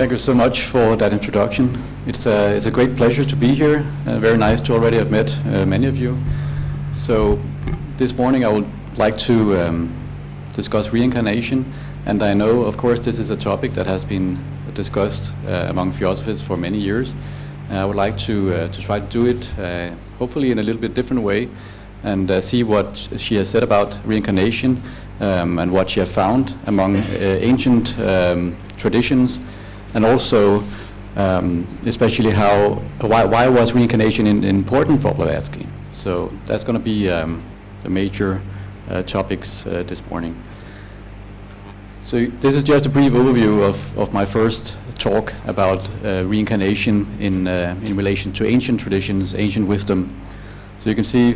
Thank you so much for that introduction. It's a great pleasure to be here. Very nice to already have met many of you. So this morning I would like to discuss reincarnation, and I know, of course, this is a topic that has been discussed among theosophists for many years. I would like to try to do it hopefully in a little bit different way, and see what she has said about reincarnation and what she has found among ancient traditions, and also especially why was reincarnation important for Blavatsky. So that's going to be the major topics this morning. So this is just a brief overview of my first talk about reincarnation in relation to ancient traditions, ancient wisdom. So you can see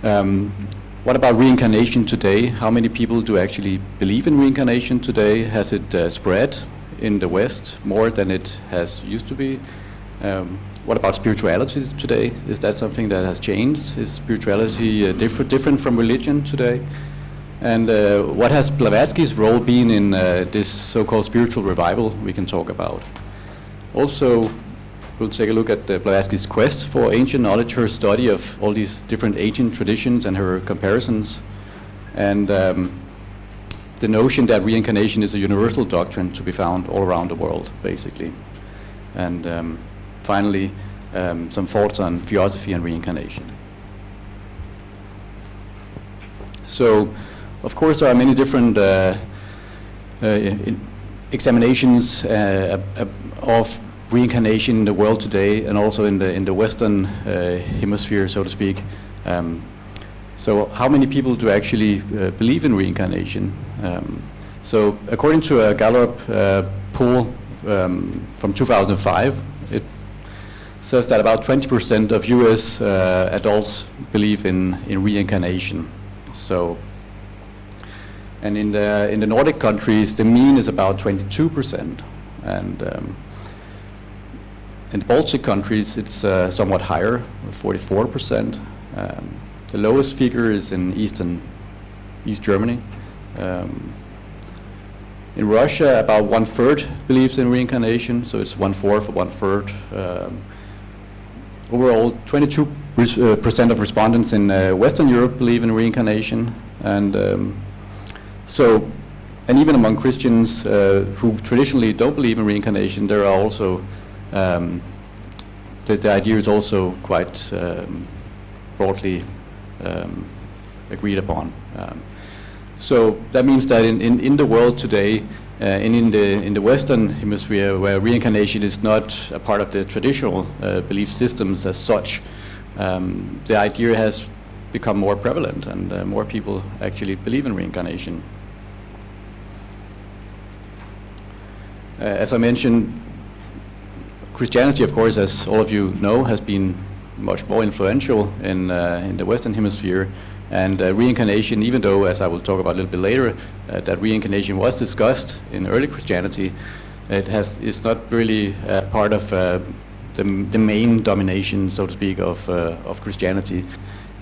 what about reincarnation today? How many people do actually believe in reincarnation today? Has it spread in the West more than it has used to be? What about spirituality today? Is that something that has changed? Is spirituality different from religion today? And what has Blavatsky's role been in this so-called spiritual revival we can talk about? Also, we'll take a look at Blavatsky's quest for ancient knowledge, her study of all these different ancient traditions and her comparisons, and the notion that reincarnation is a universal doctrine to be found all around the world, basically. And finally, some thoughts on theosophy and reincarnation. So, of course, there are many different examinations of reincarnation in the world today, and also in the Western hemisphere, so to speak. So how many people do actually believe in reincarnation? So according to a Gallup poll from 2005, it says that about 20% of US adults believe in reincarnation. So, and in the Nordic countries, the mean is about 22%, and in the Baltic countries, it's somewhat higher, 44%. The lowest figure is in East Germany. In Russia, about 1/3 believes in reincarnation, so it's 1/4 or 1/3. Overall, 22% of respondents in Western Europe believe in reincarnation, and and even among Christians who traditionally don't believe in reincarnation, there are also the idea is also quite broadly agreed upon. So that means that in the world today, and in the Western hemisphere, where reincarnation is not a part of the traditional belief systems as such, the idea has become more prevalent, and more people actually believe in reincarnation. As I mentioned, Christianity, of course, as all of you know, has been much more influential in the Western hemisphere, and reincarnation, even though, as I will talk about a little bit later, that reincarnation was discussed in early Christianity, it's not really part of the main domination, so to speak, of Christianity.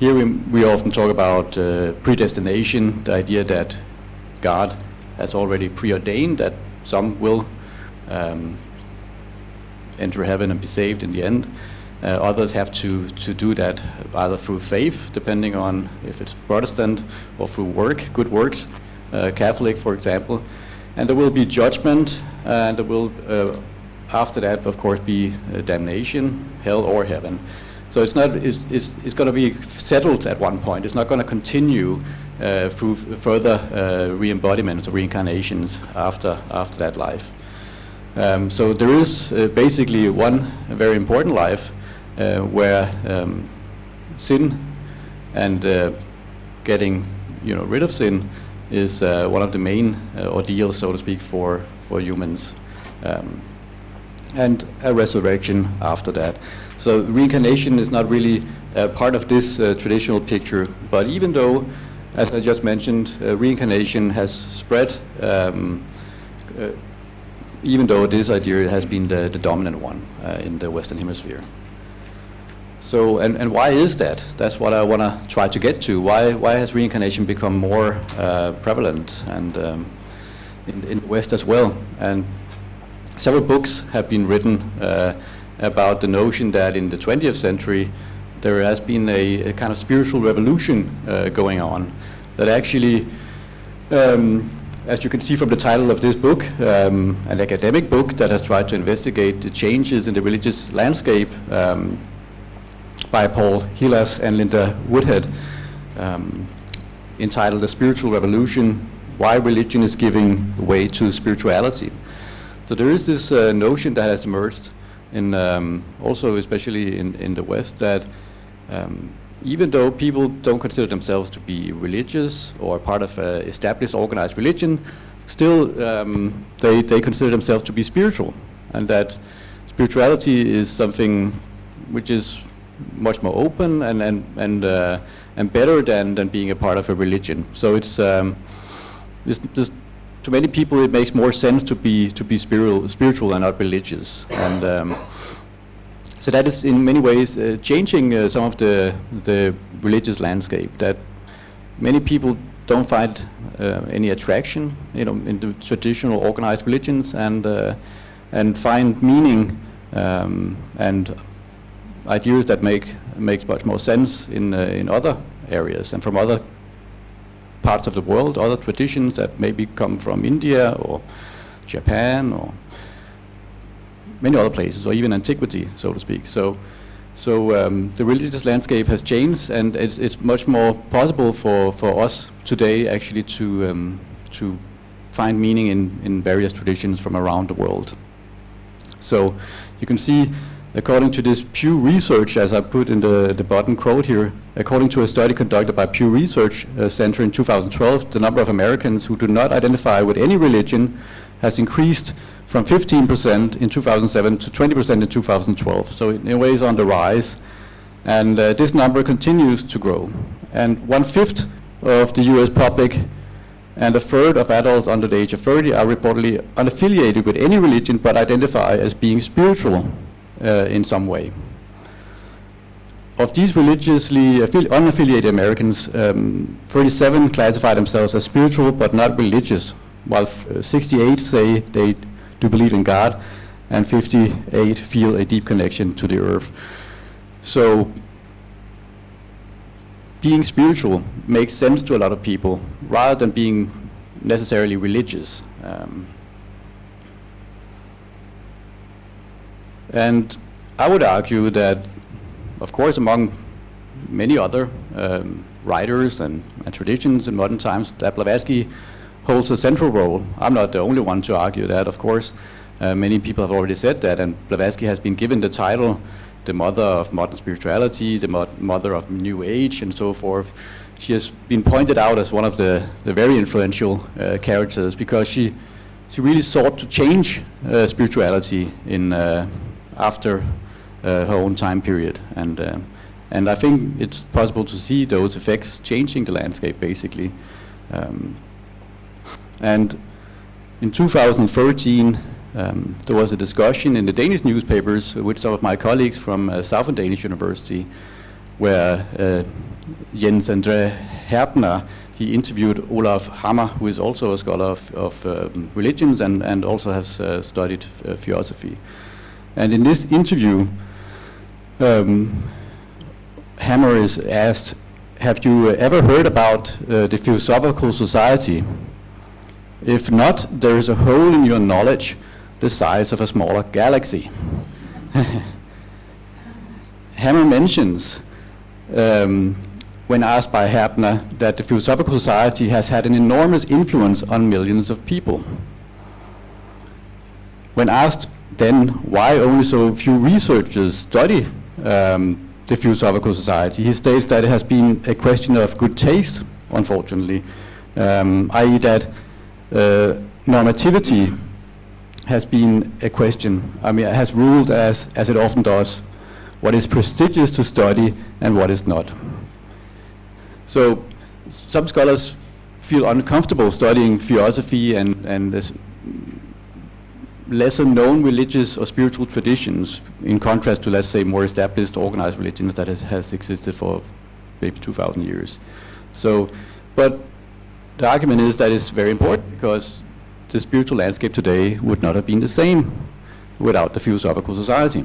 Here we often talk about predestination, the idea that God has already preordained that some will enter heaven and be saved in the end. Others have to do that either through faith, depending on if it's Protestant, or through good works, Catholic, for example. And there will be judgment, and there will, after that, of course, be damnation, hell or heaven. So it's going to be settled at one point. It's not going to continue through further re-embodiments or reincarnations after that life. So there is basically one very important life where sin and getting rid of sin is one of the main ordeals, so to speak, for humans, and a resurrection after that. So reincarnation is not really part of this traditional picture, but even though, as I just mentioned, reincarnation has spread, even though this idea has been the dominant one in the Western Hemisphere. So, and why is that? That's what I want to try to get to. Why has reincarnation become more prevalent and in the West as well? And several books have been written about the notion that in the 20th century there has been a kind of spiritual revolution going on, that actually, as you can see from the title of this book, an academic book that has tried to investigate the changes in the religious landscape by Paul Hillas and Linda Woodhead, entitled The Spiritual Revolution, Why Religion is Giving Way to Spirituality. So there is this notion that has emerged in also especially in the West, that even though people don't consider themselves to be religious or part of an established organized religion, still they consider themselves to be spiritual, and that spirituality is something which is much more open and better than being a part of a religion. So it's to many people it makes more sense to be spiritual and not religious, and so that is in many ways changing some of the religious landscape, that many people don't find any attraction, in the traditional organized religions, and find meaning and ideas that makes much more sense in other areas and from other parts of the world, other traditions that maybe come from India or Japan or many other places, or even antiquity, so to speak. So the religious landscape has changed, and it's much more possible for us today actually to find meaning in various traditions from around the world. So you can see, according to this Pew Research, as I put in the bottom quote here, according to a study conducted by Pew Research Center in 2012, the number of Americans who do not identify with any religion has increased from 15% in 2007 to 20% in 2012. So in a way it's on the rise, and this number continues to grow. And 1/5 of the US public and 1/3 of adults under the age of 30 are reportedly unaffiliated with any religion but identify as being spiritual in some way. Of these religiously unaffiliated Americans, 37 classify themselves as spiritual but not religious, while 68 say they do believe in God, and 58 feel a deep connection to the earth. So being spiritual makes sense to a lot of people, rather than being necessarily religious. And I would argue that, of course, among many other writers and traditions in modern times, that Blavatsky holds a central role. I'm not the only one to argue that, of course. Many people have already said that, and Blavatsky has been given the title the mother of modern spirituality, the mother of New Age, and so forth. She has been pointed out as one of the very influential characters, because she really sought to change spirituality after her own time period, and I think it's possible to see those effects changing the landscape, basically. And in 2013, there was a discussion in the Danish newspapers with some of my colleagues from Southern Danish University, where Jens André Herbner, he interviewed Olaf Hammer, who is also a scholar of religions and also has studied Theosophy. And in this interview, Hammer is asked, have you ever heard about the Theosophical Society? If not, there is a hole in your knowledge the size of a smaller galaxy. Hammer mentions, when asked by Herbner, that the Theosophical Society has had an enormous influence on millions of people. When asked then why only so few researchers study the Theosophical Society, he states that it has been a question of good taste, unfortunately, i.e. that normativity has been a question. I mean, it has ruled, as it often does, what is prestigious to study and what is not. So some scholars feel uncomfortable studying Theosophy and this lesser known religious or spiritual traditions, in contrast to, let's say, more established organized religions that has existed for maybe 2,000 years. So, but the argument is that it's very important, because the spiritual landscape today would not have been the same without the Theosophical Society.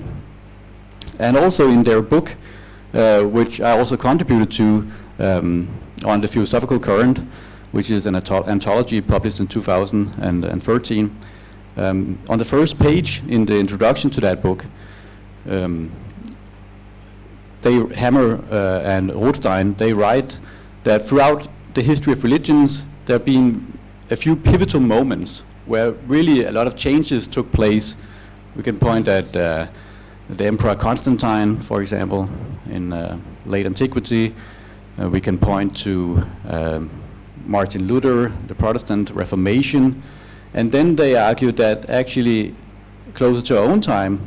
And also in their book, which I also contributed to on the Theosophical Current, which is an anthology published in 2013, on the first page in the introduction to that book, Hammer and Rothstein, they write that throughout the history of religions, there have been a few pivotal moments where really a lot of changes took place. We can point at the Emperor Constantine, for example, in late antiquity. We can point to Martin Luther, the Protestant Reformation. And then they argue that actually, closer to our own time,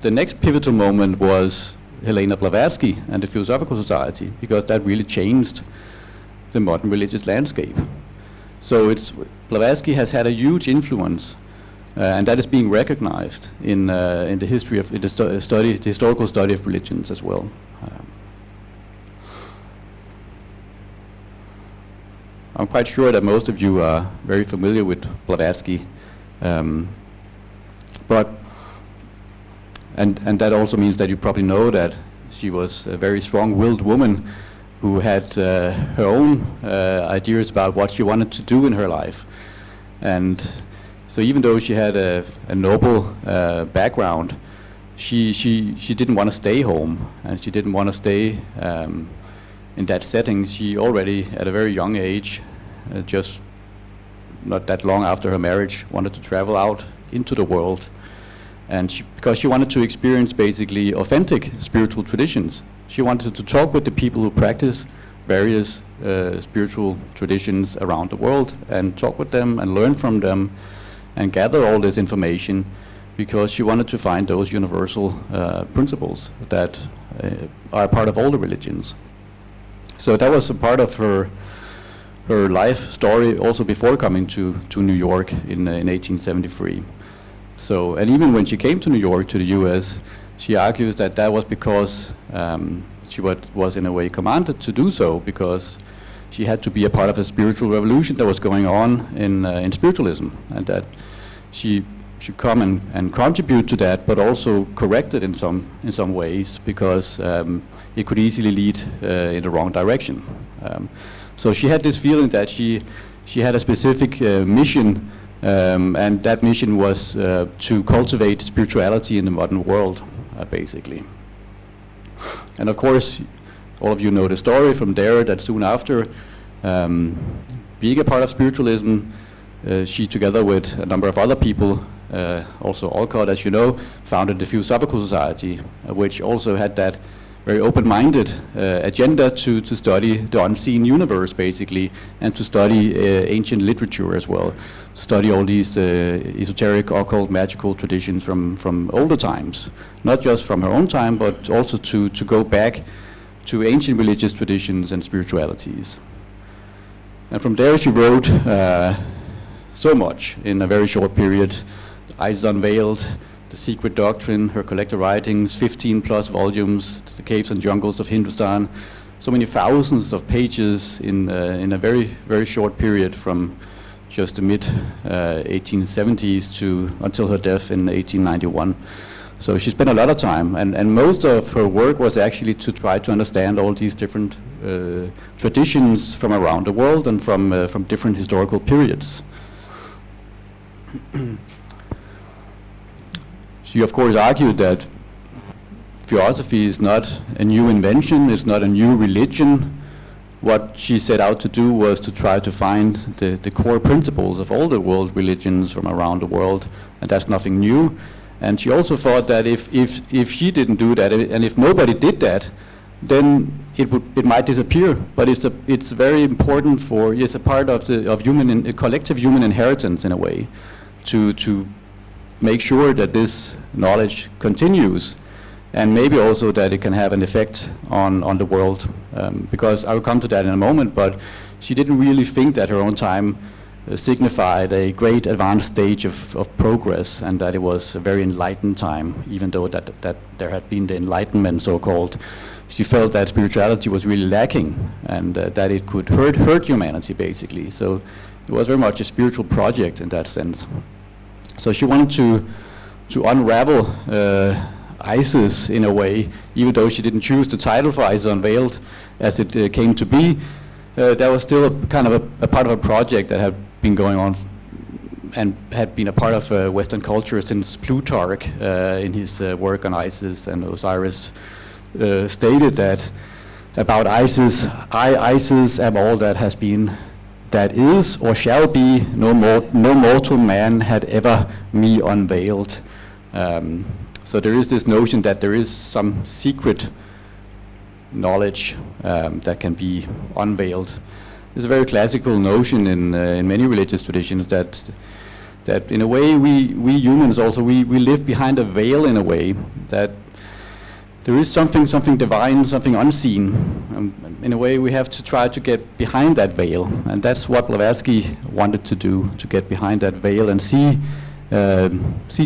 the next pivotal moment was Helena Blavatsky and the Theosophical Society, because that really changed the modern religious landscape. So Blavatsky has had a huge influence, and that is being recognized in the history of the historical study of religions as well. I'm quite sure that most of you are very familiar with Blavatsky, but that also means that you probably know that she was a very strong-willed woman who had her own ideas about what she wanted to do in her life. And so even though she had a noble background, she didn't want to stay home, and she didn't want to stay in that setting. She already, at a very young age, just not that long after her marriage, wanted to travel out into the world. And because she wanted to experience basically authentic spiritual traditions. She wanted to talk with the people who practice various spiritual traditions around the world and talk with them and learn from them and gather all this information, because she wanted to find those universal principles that are part of all the religions. So that was a part of her life story also before coming to New York in 1873. So, and even when she came to New York, to the US, she argues that that was because she was in a way commanded to do so, because she had to be a part of a spiritual revolution that was going on in spiritualism, and that she should come and contribute to that, but also correct it in some ways, because it could easily lead in the wrong direction. So she had this feeling that she had a specific mission, and that mission was to cultivate spirituality in the modern world, basically. And of course, all of you know the story from there, that soon after being a part of spiritualism, she, together with a number of other people, also Alcott, as you know, founded the Theosophical Society, which also had that very open-minded agenda to study the unseen universe, basically, and to study ancient literature as well, study all these esoteric, occult, magical traditions from older times, not just from her own time, but also to go back to ancient religious traditions and spiritualities. And from there she wrote so much in a very short period. Eyes Unveiled, The Secret Doctrine, her collected writings, 15 plus volumes, The Caves and Jungles of Hindustan, so many thousands of pages in a very, very short period, from just the mid 1870s to until her death in 1891. So she spent a lot of time, and most of her work was actually to try to understand all these different traditions from around the world and from different historical periods. She of course argued that Theosophy is not a new invention, it's not a new religion. What she set out to do was to try to find the core principles of all the world religions from around the world, and that's nothing new. And she also thought that if she didn't do that, and if nobody did that, then it might disappear. But it's very important it's a part of a collective human inheritance in a way, to make sure that this knowledge continues, and maybe also that it can have an effect on the world. Because I will come to that in a moment, but she didn't really think that her own time signified a great advanced stage of progress, and that it was a very enlightened time, even though that there had been the Enlightenment, so-called. She felt that spirituality was really lacking, and that it could hurt humanity, basically. So It was very much a spiritual project in that sense. So she wanted to unravel Isis in a way, even though she didn't choose the title for Isis Unveiled as it came to be. That was still a part of a project that had been going on and had been a part of Western culture since Plutarch in his work on Isis and Osiris stated that about Isis, I, Isis, am all that has been, that is, or shall be, no mortal man had ever me unveiled. So there is this notion that there is some secret knowledge that can be unveiled. It's a very classical notion in many religious traditions that in a way we humans also, we live behind a veil in a way, that there is something divine, something unseen. In a way we have to try to get behind that veil, and that's what Blavatsky wanted to do, to get behind that veil and see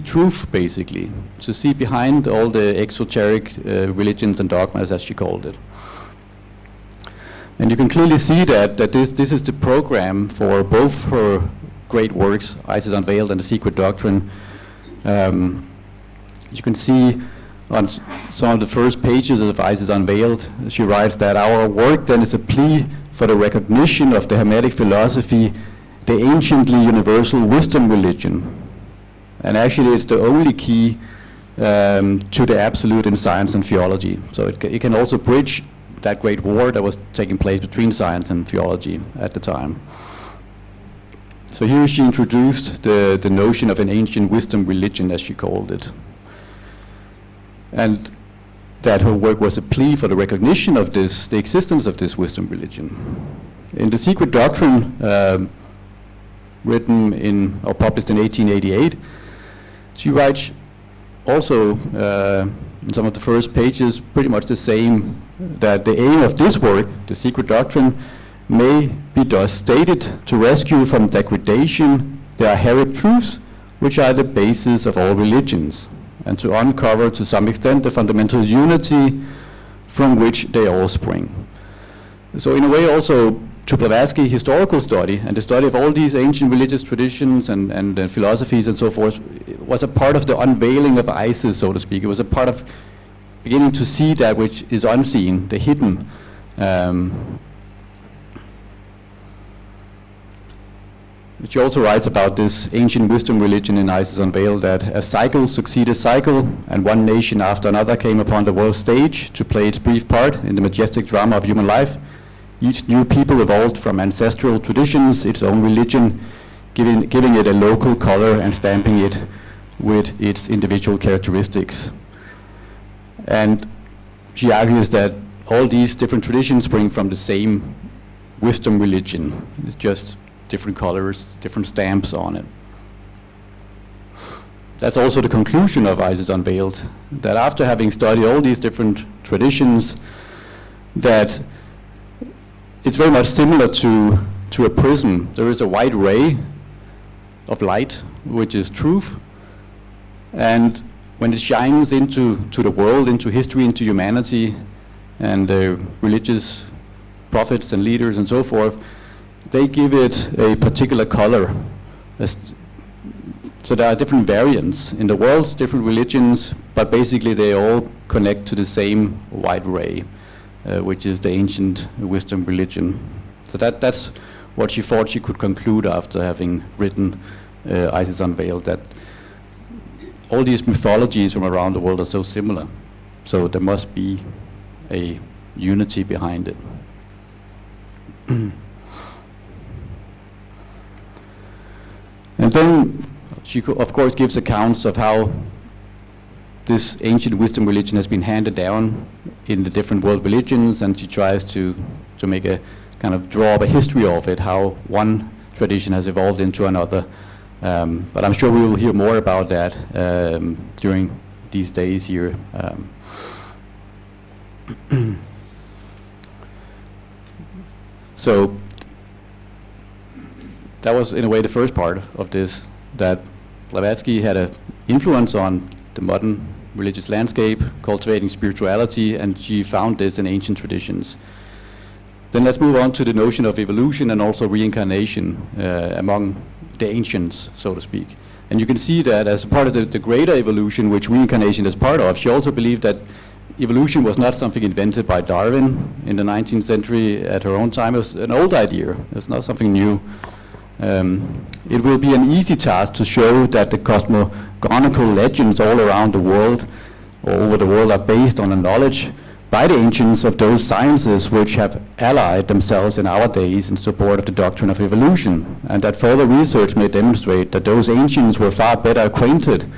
truth, basically, to see behind all the exoteric religions and dogmas, as she called it. And you can clearly see that this is the program for both her great works, Isis Unveiled and The Secret Doctrine. You can see on some of the first pages of Isis Unveiled, she writes that our work then is a plea for the recognition of the Hermetic philosophy, the anciently universal wisdom religion. And actually it's the only key to the absolute in science and theology. So it can also bridge that great war that was taking place between science and theology at the time. So here she introduced the notion of an ancient wisdom religion, as she called it. And that her work was a plea for the recognition of this, the existence of this wisdom religion. In The Secret Doctrine, written in, or published in 1888, she writes also in some of the first pages pretty much the same, that the aim of this work, The Secret Doctrine, may be thus stated to rescue from degradation the archaic truths which are the basis of all religions, and to uncover to some extent the fundamental unity from which they all spring. So in a way also, to Blavatsky, historical study and the study of all these ancient religious traditions and philosophies and so forth was a part of the unveiling of Isis, so to speak. It was a part of beginning to see that which is unseen, the hidden. She also writes about this ancient wisdom religion in Isis Unveiled, that a cycle succeeded a cycle, and one nation after another came upon the world stage to play its brief part in the majestic drama of human life. Each new people evolved from ancestral traditions, its own religion, giving it a local color and stamping it with its individual characteristics. And she argues that all these different traditions spring from the same wisdom religion. It's just different colors, different stamps on it. That's also the conclusion of Isis Unveiled, that after having studied all these different traditions, that it's very much similar to a prism. There is a wide ray of light, which is truth, and when it shines into the world, into history, into humanity, and religious prophets and leaders and so forth, they give it a particular color. So there are different variants in the world, different religions, but basically they all connect to the same wide ray, which is the ancient wisdom religion. So that's what she thought she could conclude after having written Isis Unveiled, that all these mythologies from around the world are so similar. So there must be a unity behind it. And then she of course gives accounts of how this ancient wisdom religion has been handed down in the different world religions, and she tries to make a kind of draw up a history of it, how one tradition has evolved into another. But I'm sure we will hear more about that during these days here. So that was in a way the first part of this, that Blavatsky had an influence on the modern religious landscape, cultivating spirituality, and she found this in ancient traditions. Then let's move on to the notion of evolution and also reincarnation among the ancients, so to speak. And you can see that as part of the greater evolution, which reincarnation is part of, she also believed that evolution was not something invented by Darwin in the 19th century at her own time. It was an old idea. It's not something new. It will be an easy task to show that the cosmogonical legends all around the world, or over the world, are based on a knowledge by the ancients of those sciences which have allied themselves in our days in support of the doctrine of evolution, and that further research may demonstrate that those ancients were far better acquainted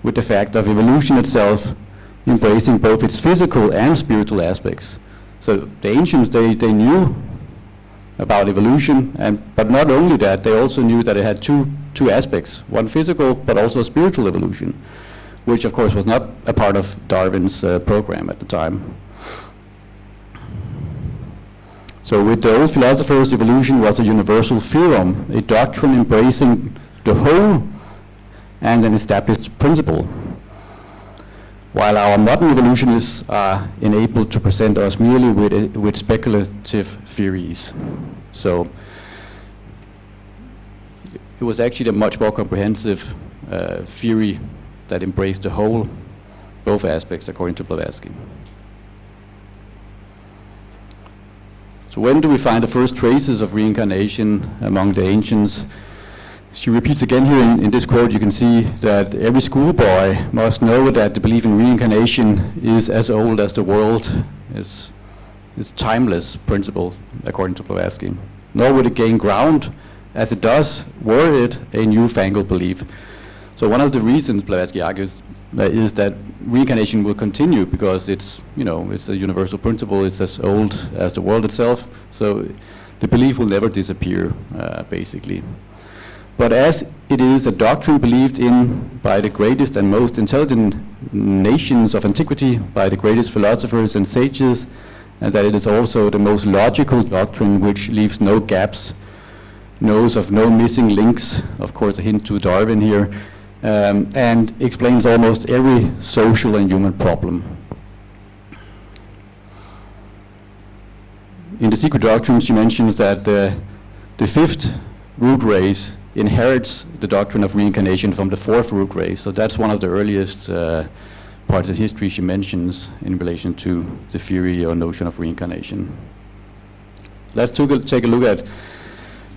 with the fact of evolution itself, embracing both its physical and spiritual aspects. So the ancients, they knew about evolution, but not only that, they also knew that it had two aspects, one physical but also spiritual evolution, which of course was not a part of Darwin's program at the time. So with the old philosophers, evolution was a universal theorem, a doctrine embracing the whole and an established principle. While our modern evolutionists are enabled to present us merely with speculative theories. So it was actually a much more comprehensive theory that embraced the whole, both aspects, according to Blavatsky. So when do we find the first traces of reincarnation among the ancients? She repeats again here in this quote. You can see that every schoolboy must know that the belief in reincarnation is as old as the world. It's timeless principle, according to Blavatsky. Nor would it gain ground as it does were it a newfangled belief. So one of the reasons, Blavatsky argues, is that reincarnation will continue because it's a universal principle. It's as old as the world itself. So the belief will never disappear, basically. But as it is a doctrine believed in by the greatest and most intelligent nations of antiquity, by the greatest philosophers and sages, and that it is also the most logical doctrine which leaves no gaps, knows of no missing links, of course a hint to Darwin here, and explains almost every social and human problem. In the Secret Doctrine, she mentions that the fifth root race inherits the doctrine of reincarnation from the fourth root race. So that's one of the earliest parts of history she mentions in relation to the theory or notion of reincarnation. Let's take a look at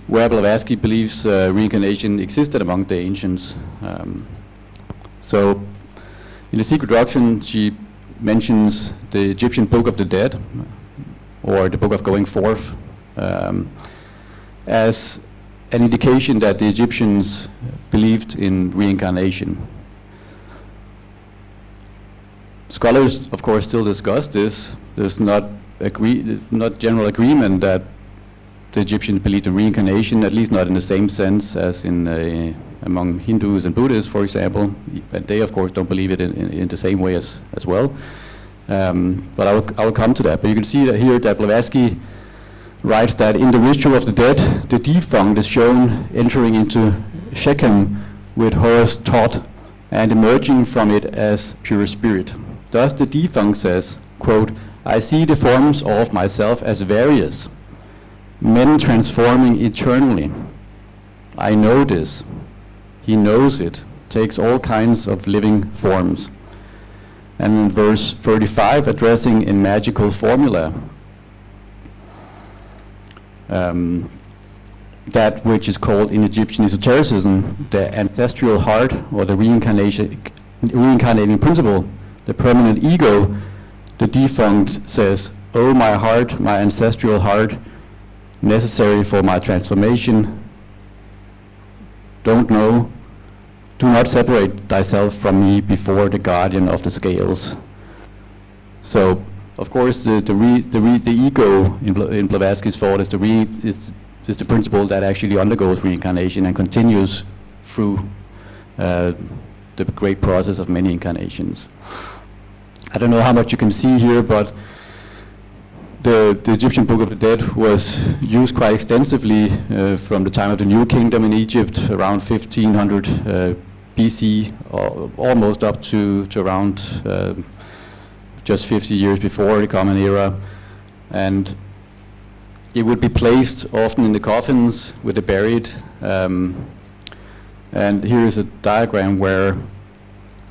where Blavatsky believes reincarnation existed among the ancients. So in the Secret Doctrine, she mentions the Egyptian Book of the Dead, or the Book of Going Forth, as an indication that the Egyptians believed in reincarnation. Scholars, of course, still discuss this. There's not general agreement that the Egyptians believed in reincarnation, at least not in the same sense as in among Hindus and Buddhists, for example. And they, of course, don't believe it in the same way as well. But I will come to that. But you can see that here that Blavatsky writes that in the ritual of the dead, the defunct is shown entering into Shechem with Horus taught and emerging from it as pure spirit. Thus the defunct says, quote, "I see the forms of myself as various, men transforming eternally. I know this. He knows it, takes all kinds of living forms." And in verse 35, addressing in magical formula, that which is called in Egyptian esotericism the ancestral heart, or the reincarnating principle, the permanent ego, the defunct says, "Oh, my heart, my ancestral heart, necessary for my transformation, do not separate thyself from me before the guardian of the scales." So, of course, the ego in Blavatsky's thought is the principle that actually undergoes reincarnation and continues through the great process of many incarnations. I don't know how much you can see here, but the Egyptian Book of the Dead was used quite extensively from the time of the New Kingdom in Egypt, around 1500 BC, almost up to around just 50 years before the Common Era. And it would be placed often in the coffins with the buried. And here is a diagram where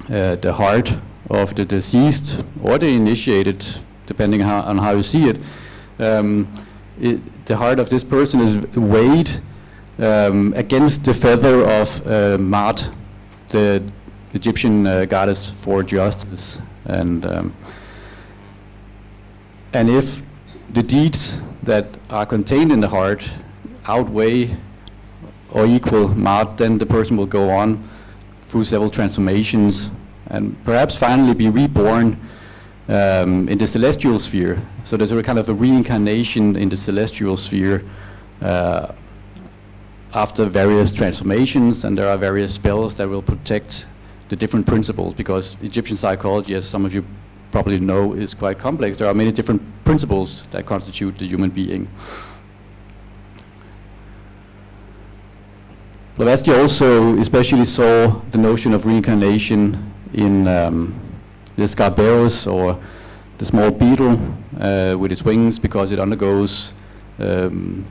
the heart of the deceased or the initiated, depending on how you see it, the heart of this person is weighed against the feather of Maat, the Egyptian goddess for justice. And if the deeds that are contained in the heart outweigh or equal Maat, then the person will go on through several transformations and perhaps finally be reborn in the celestial sphere. So there's a kind of a reincarnation in the celestial sphere after various transformations, and there are various spells that will protect the different principles, because Egyptian psychology, as some of you probably know, is quite complex. There are many different principles that constitute the human being. Blavatsky also especially saw the notion of reincarnation in the Scarabæus, or the small beetle with its wings, because it undergoes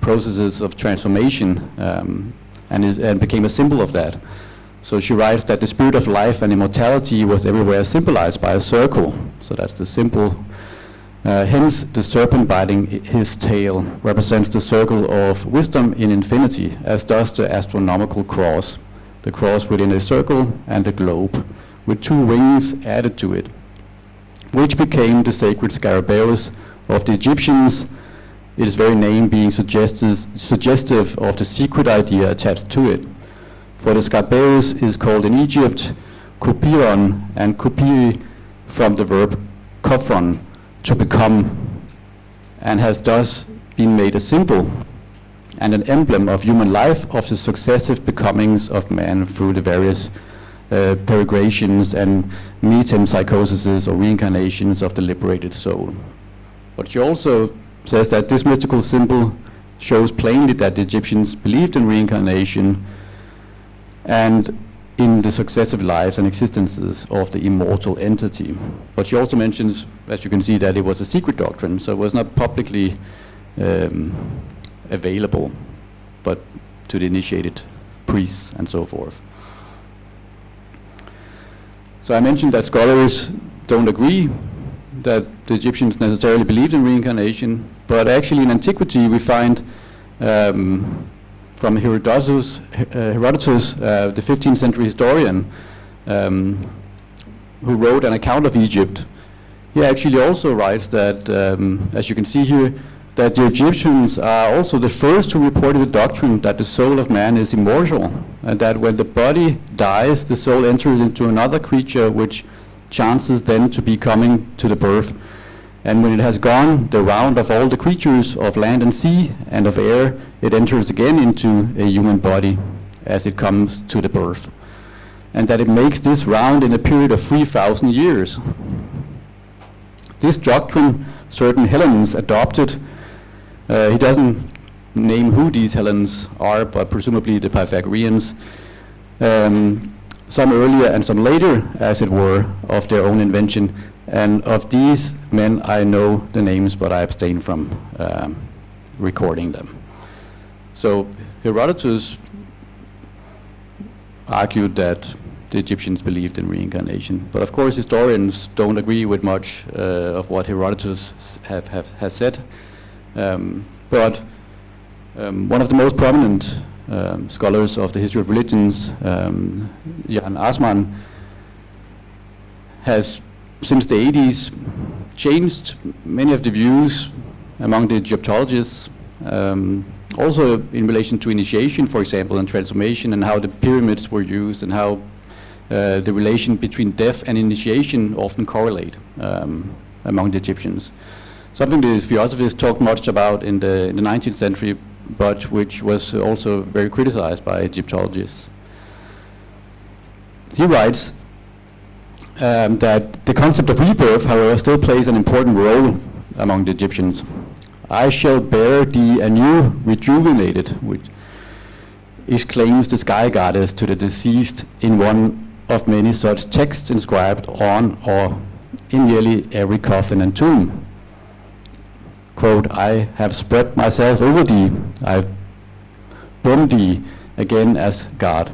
processes of transformation and became a symbol of that. So she writes that the spirit of life and immortality was everywhere symbolized by a circle. So that's the symbol. Hence, the serpent biting his tail represents the circle of wisdom in infinity, as does the astronomical cross, the cross within a circle and the globe, with two wings added to it, which became the sacred Scarabæus of the Egyptians, its very name being suggestive of the secret idea attached to it. For the Scarabæus is called in Egypt Kupiron, and Kupiri from the verb kofron, to become, and has thus been made a symbol and an emblem of human life, of the successive becomings of man through the various peregrinations and metempsychoses or reincarnations of the liberated soul. But she also says that this mystical symbol shows plainly that the Egyptians believed in reincarnation and in the successive lives and existences of the immortal entity. But she also mentions, as you can see, that it was a secret doctrine, so it was not publicly available, but to the initiated priests and so forth. So I mentioned that scholars don't agree that the Egyptians necessarily believed in reincarnation, but actually in antiquity we find from Herodotus, the 15th century historian, who wrote an account of Egypt. He actually also writes that, as you can see here, that the Egyptians are also the first who reported the doctrine that the soul of man is immortal, and that when the body dies, the soul enters into another creature which chances then to be coming to the birth. And when it has gone the round of all the creatures of land and sea and of air, it enters again into a human body as it comes to the birth. And that it makes this round in a period of 3,000 years. This doctrine certain Hellenes adopted. He doesn't name who these Hellenes are, but presumably the Pythagoreans. Some earlier and some later, as it were, of their own invention. And of these men, I know the names, but I abstain from recording them. So Herodotus argued that the Egyptians believed in reincarnation. But of course, historians don't agree with much of what Herodotus has said. But one of the most prominent scholars of the history of religions, Jan Assmann, has since the 80s changed many of the views among the Egyptologists, also in relation to initiation, for example, and transformation, and how the pyramids were used, and how the relation between death and initiation often correlate among the Egyptians. Something the Theosophists talked much about in the 19th century, but which was also very criticized by Egyptologists. He writes that the concept of rebirth, however, still plays an important role among the Egyptians. I shall bear thee anew, rejuvenated, which exclaims the sky goddess to the deceased in one of many such texts inscribed on or in nearly every coffin and tomb. quote, "I have spread myself over thee, I've born thee again as God."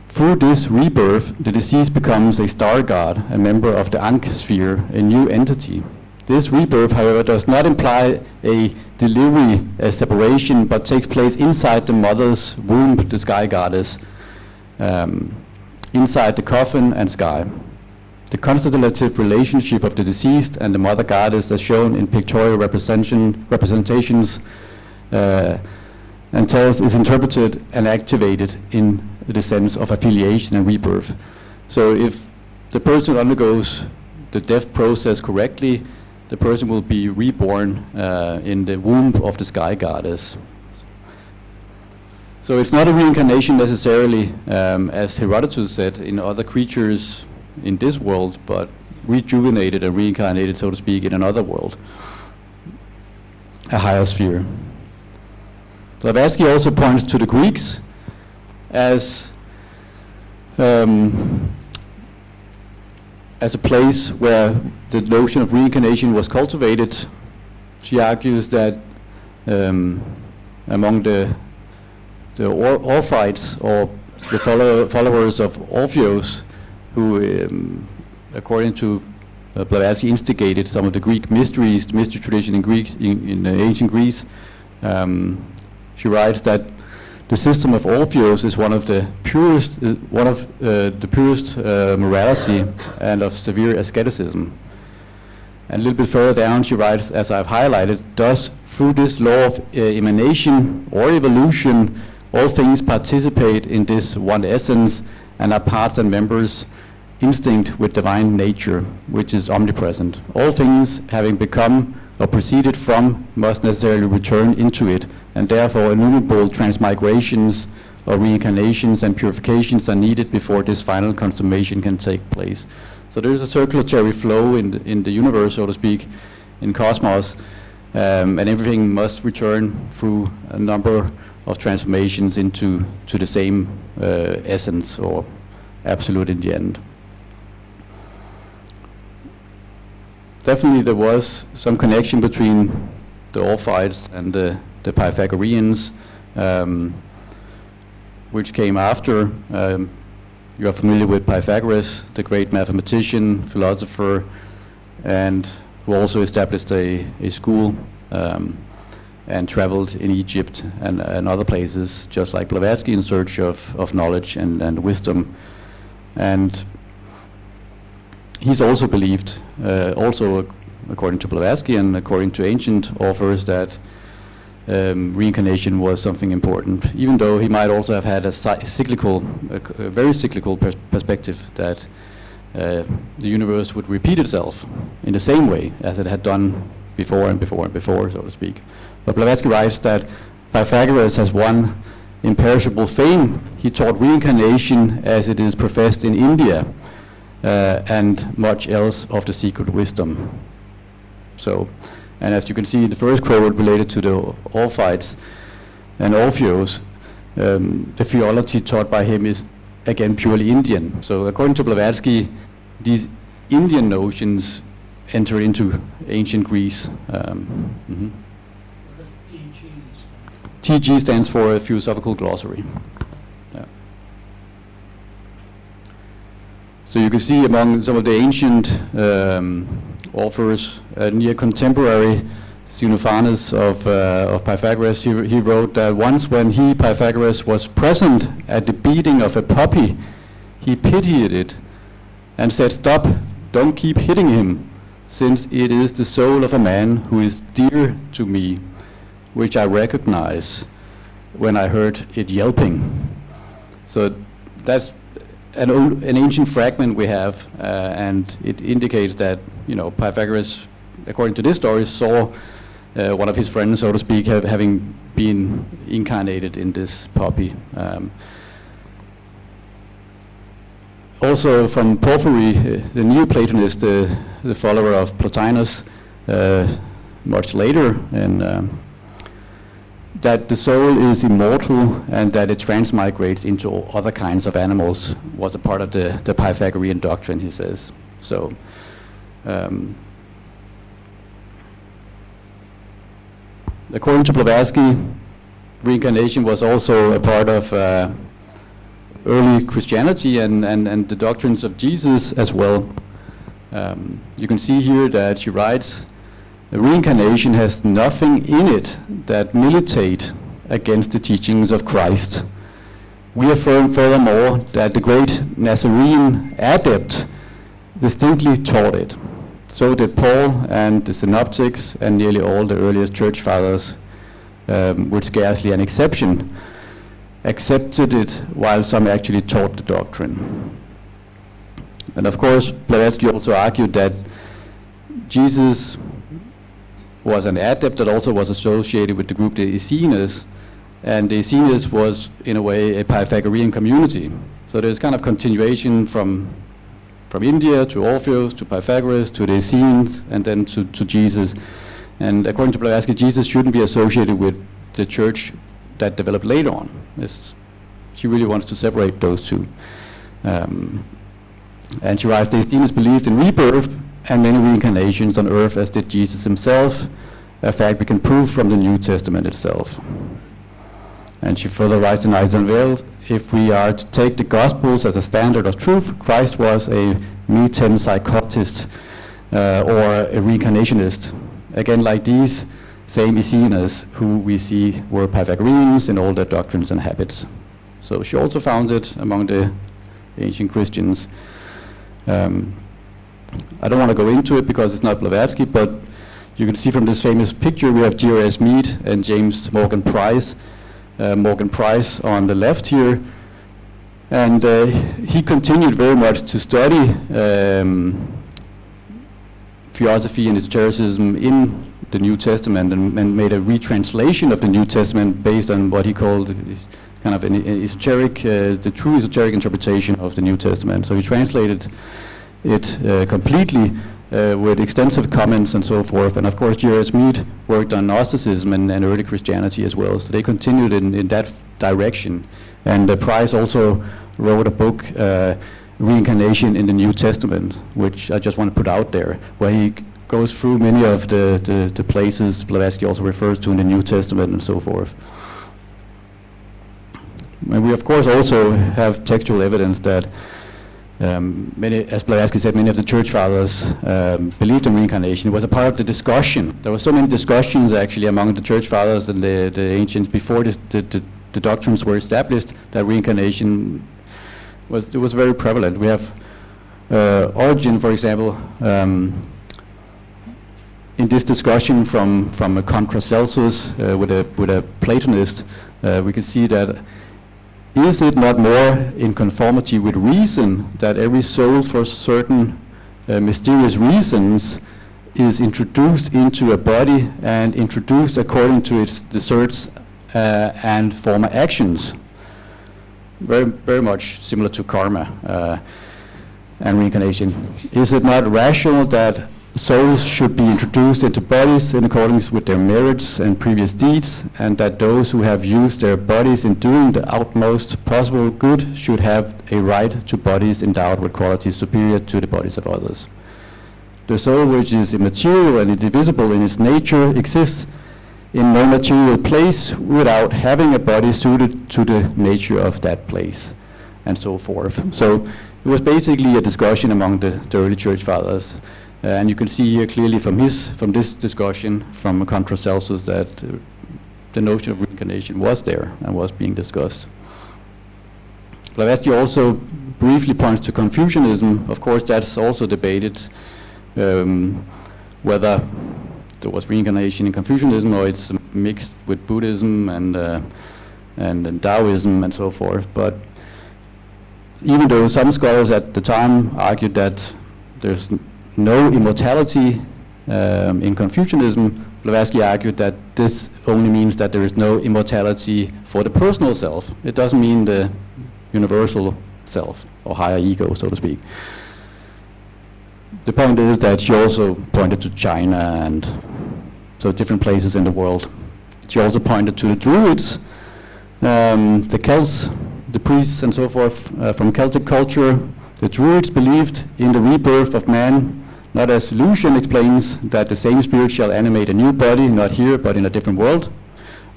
Through this rebirth, the deceased becomes a star god, a member of the Ankh sphere, a new entity. This rebirth, however, does not imply a delivery, a separation, but takes place inside the mother's womb, the sky goddess, inside the coffin and sky. The constellative relationship of the deceased and the mother goddess, as shown in pictorial representations, and tells, is interpreted and activated in the sense of affiliation and rebirth. So if the person undergoes the death process correctly, the person will be reborn in the womb of the sky goddess. So it's not a reincarnation necessarily, as Herodotus said, in other creatures in this world, but rejuvenated and reincarnated, so to speak, in another world, a higher sphere. Blavatsky also points to the Greeks as a place where the notion of reincarnation was cultivated. She argues that among the Orphites, or the followers of Orpheus, who, according to Blavatsky, instigated some of the Greek mysteries, the mystery tradition in ancient Greece, she writes that the system of Orpheus is one of the purest, morality and of severe asceticism. And a little bit further down, she writes, as I've highlighted, thus through this law of emanation or evolution, all things participate in this one essence and are parts and members instinct with divine nature, which is omnipresent. All things having become or proceeded from must necessarily return into it, and therefore innumerable transmigrations or reincarnations and purifications are needed before this final consummation can take place. So there is a circulatory flow in the universe, so to speak, in cosmos, and everything must return through a number of transformations into the same essence or absolute in the end. Definitely there was some connection between the Orphites and the Pythagoreans, which came after. You are familiar with Pythagoras, the great mathematician, philosopher, and who also established a school and traveled in Egypt and other places, just like Blavatsky, in search of knowledge and wisdom. And he's also believed, also according to Blavatsky and according to ancient authors, that reincarnation was something important, even though he might also have had a very cyclical perspective, that the universe would repeat itself in the same way as it had done before and before and before, so to speak. But Blavatsky writes that Pythagoras has one imperishable fame. He taught reincarnation as it is professed in India, and much else of the secret wisdom. So, and as you can see, the first quote related to the Orphites and Orpheus, the theology taught by him is again purely Indian. So according to Blavatsky, these Indian notions enter into ancient Greece. TG stands for a Theosophical glossary. Yeah. So you can see among some of the ancient authors, near contemporary Xenophanes of Pythagoras, he wrote that once when he, Pythagoras, was present at the beating of a puppy, he pitied it and said, "Stop, don't keep hitting him, since it is the soul of a man who is dear to me, which I recognize when I heard it yelping." So that's an ancient fragment we have, and it indicates that, you know, Pythagoras, according to this story, saw one of his friends, so to speak, having been incarnated in this puppy. Also from Porphyry, the Neoplatonist, the follower of Plotinus, much later, and that the soul is immortal and that it transmigrates into other kinds of animals was a part of the Pythagorean doctrine, he says. So According to Blavatsky, reincarnation was also a part of early Christianity and the doctrines of Jesus as well. You can see here that she writes, reincarnation has nothing in it that militate against the teachings of Christ. We affirm furthermore that the great Nazarene adept distinctly taught it. So did Paul and the Synoptics and nearly all the earliest church fathers, with scarcely an exception, accepted it, while some actually taught the doctrine. And of course, Blavatsky also argued that Jesus was an adept that also was associated with the group the Essenes, and the Essenes was, in a way, a Pythagorean community. So there's kind of continuation from India to Orpheus to Pythagoras to the Essenes and then to Jesus. And according to Blavatsky, Jesus shouldn't be associated with the church that developed later on. She really wants to separate those two. And she writes, the Essenes believed in rebirth and many reincarnations on earth, as did Jesus himself, a fact we can prove from the New Testament itself. And she further writes in Eyes Unveiled, if we are to take the Gospels as a standard of truth, Christ was a metempsychotist or a reincarnationist. Again, like these same Essenes who we see were Pythagoreans in all their doctrines and habits. So she also found it among the ancient Christians. I don't want to go into it because it's not Blavatsky, but you can see from this famous picture we have G.R.S. Mead and James Morgan Price. Morgan Price on the left here, and he continued very much to study Theosophy and esotericism in the New Testament and made a retranslation of the New Testament based on what he called kind of an esoteric, the true esoteric interpretation of the New Testament. So he translated it completely with extensive comments and so forth. And of course, G.R.S. Mead worked on Gnosticism and early Christianity as well. So they continued in that direction. And Price also wrote a book, Reincarnation in the New Testament, which I just want to put out there, where he goes through many of the places Blavatsky also refers to in the New Testament and so forth. And we of course also have textual evidence that many, as Blavatsky said, many of the church fathers believed in reincarnation. It was a part of the discussion. There were so many discussions actually among the church fathers and the ancients before the doctrines were established that reincarnation was very prevalent. We have Origen, for example, in this discussion from a contra Celsus with a Platonist, we can see that is it not more in conformity with reason that every soul for certain mysterious reasons is introduced into a body and introduced according to its deserts and former actions? Very, very much similar to karma and reincarnation. Is it not rational that souls should be introduced into bodies in accordance with their merits and previous deeds, and that those who have used their bodies in doing the utmost possible good should have a right to bodies endowed with qualities superior to the bodies of others? The soul, which is immaterial and indivisible in its nature, exists in no material place without having a body suited to the nature of that place, and so forth. So it was basically a discussion among the early church fathers. And you can see here clearly from this discussion from contra Celsus that the notion of reincarnation was there and was being discussed. Blavatsky also briefly points to Confucianism. Of course, that's also debated whether there was reincarnation in Confucianism or it's mixed with Buddhism and Taoism and so forth. But even though some scholars at the time argued that there's no immortality in Confucianism, Blavatsky argued that this only means that there is no immortality for the personal self. It doesn't mean the universal self or higher ego, so to speak. The point is that she also pointed to China and so different places in the world. She also pointed to the Druids, the Celts, the priests and so forth from Celtic culture. The Druids believed in the rebirth of man, not as illusion, explains that the same spirit shall animate a new body, not here, but in a different world,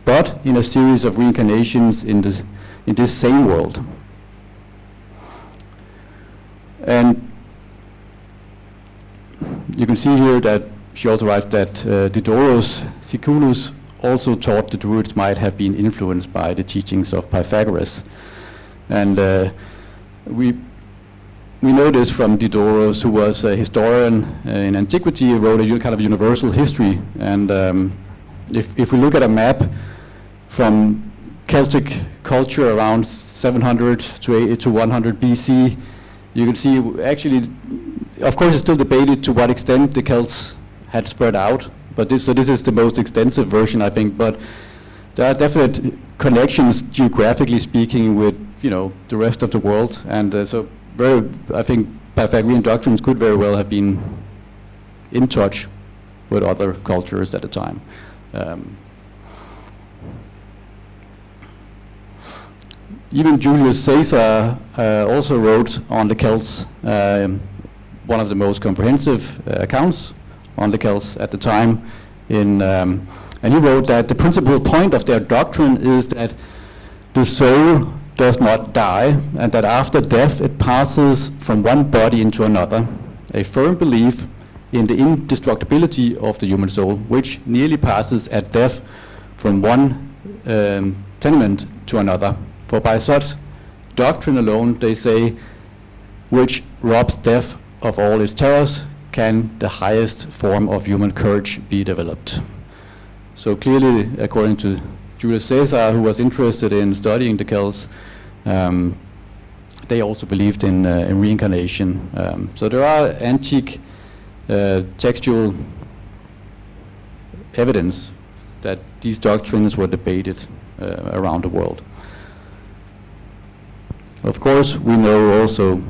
but in a series of reincarnations in this same world. And you can see here that she also writes that Diodorus Siculus also taught the Druids might have been influenced by the teachings of Pythagoras. And we know this from Diodorus, who was a historian in antiquity. He wrote a kind of universal history. And if we look at a map from Celtic culture around 700 to 100 BC, you can see actually, of course it's still debated to what extent the Celts had spread out, but this is the most extensive version, I think. But there are definite connections, geographically speaking, with the rest of the world, and I think Pythagorean doctrines could very well have been in touch with other cultures at the time. Even Julius Caesar also wrote on the Celts, one of the most comprehensive accounts on the Celts at the time, and he wrote that the principal point of their doctrine is that the soul does not die, and that after death it passes from one body into another, a firm belief in the indestructibility of the human soul, which nearly passes at death from one tenement to another. For by such doctrine alone, they say, which robs death of all its terrors, can the highest form of human courage be developed. So clearly, according to Julius Caesar, who was interested in studying the Celts, they also believed in reincarnation. So there are antique textual evidence that these doctrines were debated around the world. Of course, we know also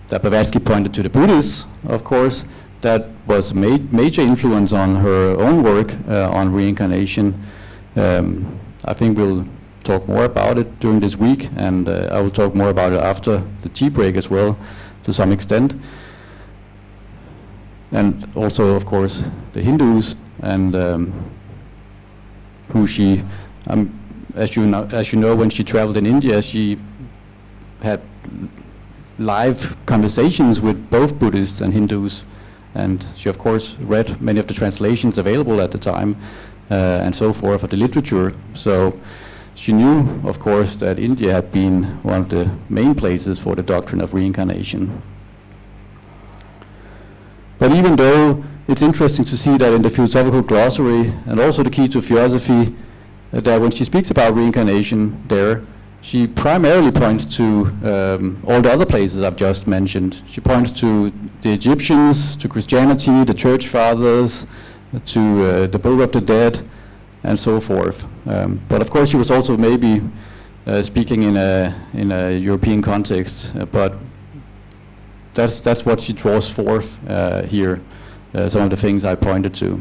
that Blavatsky pointed to the Buddhists, of course. That was a major influence on her own work on reincarnation. I think we'll talk more about it during this week, and I will talk more about it after the tea break as well, to some extent. And also, of course, the Hindus, and who she, as you know, when she traveled in India, she had live conversations with both Buddhists and Hindus, and she of course read many of the translations available at the time and so forth of the literature. So she knew, of course, that India had been one of the main places for the doctrine of reincarnation. But even though it's interesting to see that in the Theosophical glossary and also the Key to Theosophy, that when she speaks about reincarnation there, she primarily points to all the other places I've just mentioned. She points to the Egyptians, to Christianity, the Church Fathers, to the Book of the Dead, and so forth. But of course, she was also maybe speaking in a European context. But that's what she draws forth here. Some of the things I pointed to.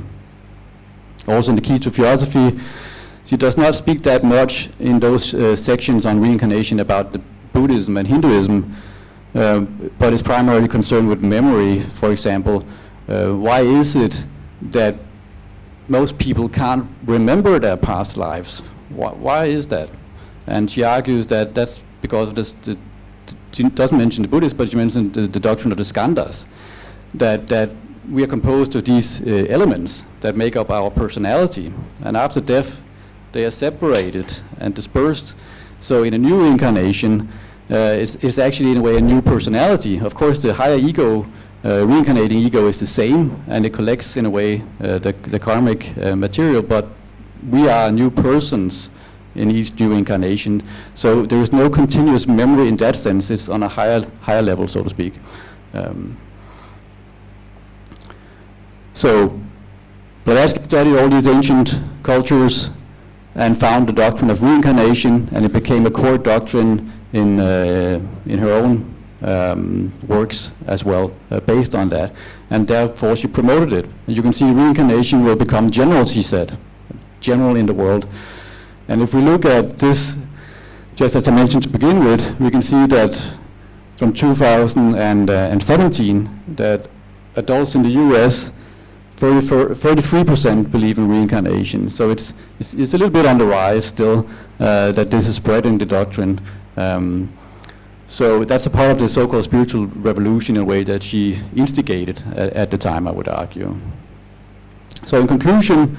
Also, in the Key to Theosophy, she does not speak that much in those sections on reincarnation about the Buddhism and Hinduism, but is primarily concerned with memory, for example. Why is it that most people can't remember their past lives? Why is that? And she argues that that's because of this, she doesn't mention the Buddhists, but she mentioned the doctrine of the skandhas, that we are composed of these elements that make up our personality, and after death, they are separated and dispersed. So in a new incarnation, it's actually in a way a new personality. Of course, the higher ego, reincarnating ego, is the same, and it collects in a way the karmic material, but we are new persons in each new incarnation. So there is no continuous memory in that sense. It's on a higher level, so to speak. So Blavatsky studied all these ancient cultures and found the doctrine of reincarnation, and it became a core doctrine in her own works as well, based on that. And therefore she promoted it. And you can see reincarnation will become general, she said, general in the world. And if we look at this, just as I mentioned to begin with, we can see that from 2017, that adults in the US, 33% believe in reincarnation. So it's a little bit on the rise still that this is spreading the doctrine. So that's a part of the so-called spiritual revolution in a way that she instigated at the time, I would argue. So in conclusion,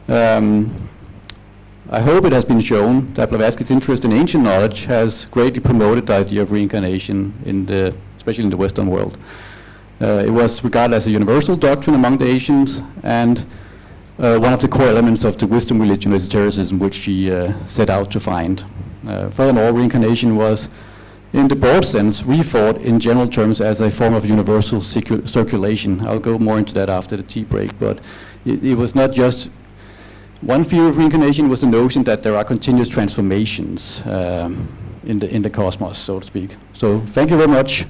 I hope it has been shown that Blavatsky's interest in ancient knowledge has greatly promoted the idea of reincarnation, especially in the Western world. It was regarded as a universal doctrine among the ancients, and one of the core elements of the wisdom religion, esotericism, which she set out to find. Furthermore, reincarnation was, in the broad sense, rethought in general terms as a form of universal circulation. I'll go more into that after the tea break, but it was not just one theory of reincarnation. Was the notion that there are continuous transformations in the cosmos, so to speak. So thank you very much.